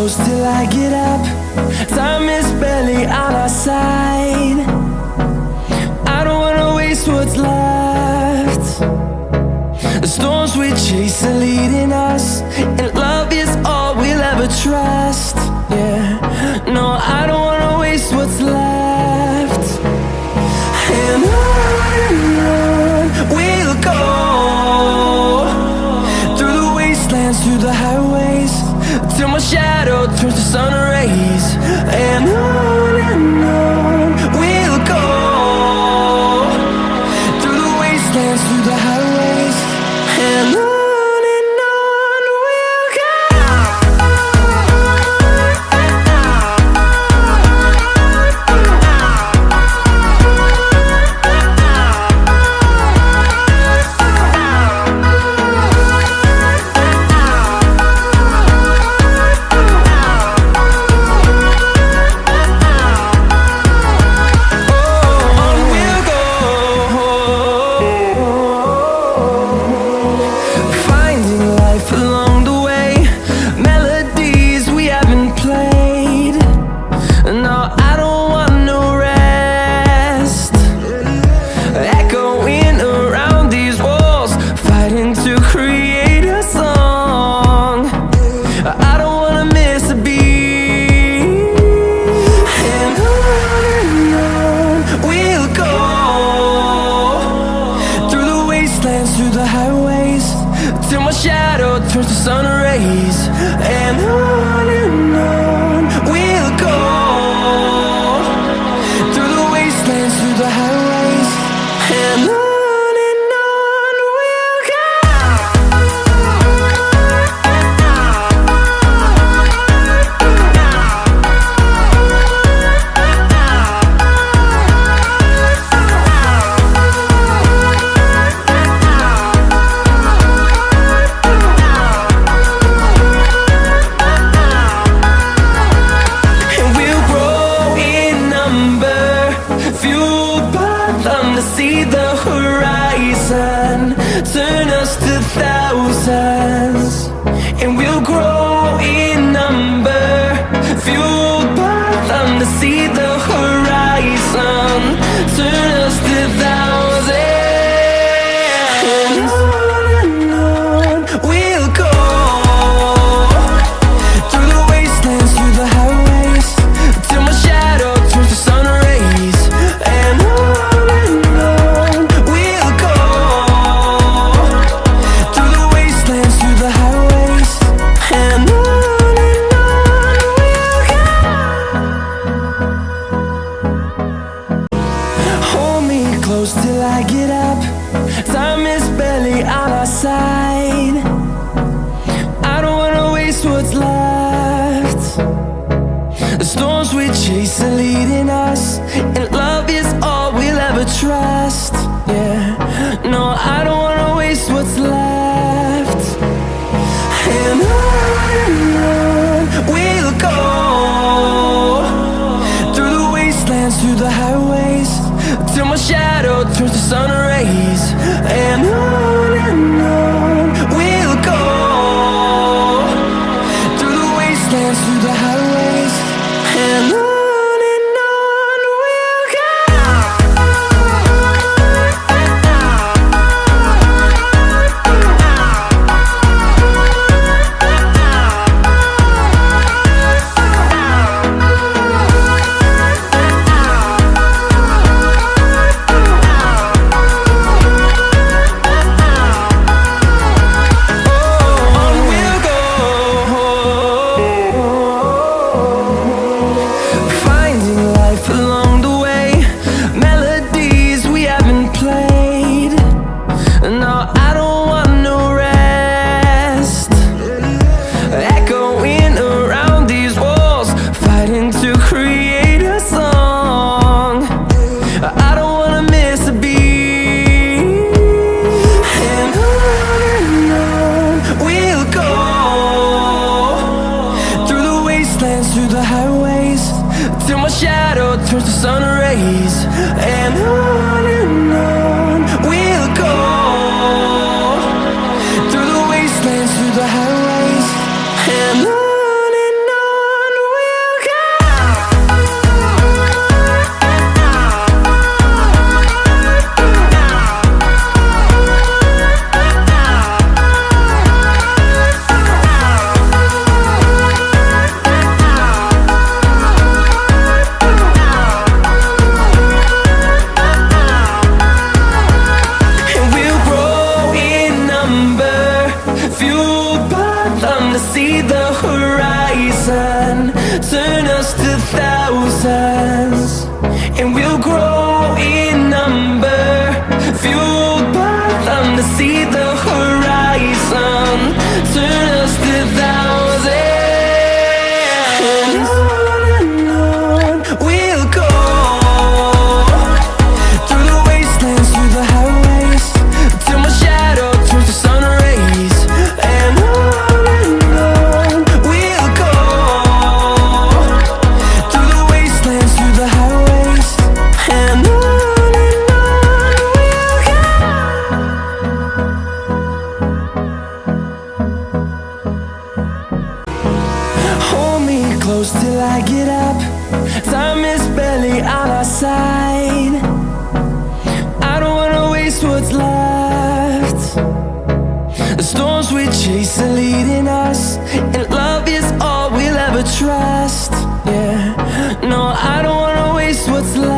close till I get up. Time is barely on our side. I don't wanna waste what's left. The storms we chase are leading us, and love is all we'll ever trust. Yeah, no, I don't wanna waste what's left. And on we'll go, through the wastelands, through the highways, till my shadow turns to sun rays. And on we'll go, through the wastelands, through the highways, and on we'll go. Through the highways, till my shadow turns to sun rays. And on we'll go, through the wastelands, through the highways, and on we'll go. See the horizon turn us to thousands, and we'll grow in number, fueled by them to see the horizon turn us to thousands. And on we'll go, through the wastelands, through the highways, till my shadow turns to sun rays. And close till I get up. Time is barely on our side. I don't wanna waste what's left. The storms we chase are leading us, and love is all we'll ever trust. Yeah, no, I don't wanna waste what's left. And on we'll go, through the wastelands, through the highways, till my shadow turns to sun rays. And on we'll go, through the wastelands, through the highways, and on. Turns to sun rays. And on we'll go, through the wastelands, through the highways, and on side. I don't wanna waste what's left. The storms we chase are leading us, and love is all we'll ever trust. Yeah, no, I don't wanna waste what's left.